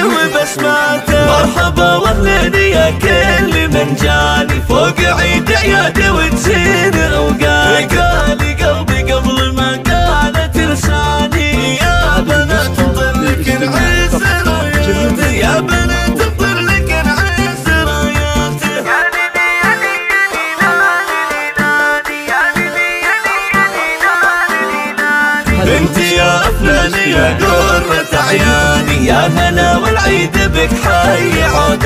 وبسماته. مرحبا واهلين يا كل من جاني فوق عيد عياده وتزين اوقاتي. قالي قلبي قبل ما قالت لساني يا بنات ظلك نعيش راياتي، يا بنات ظلك نعيش راياتي. انت يا افناني يا قرة عياني، يا هلا والعيد بك حي عود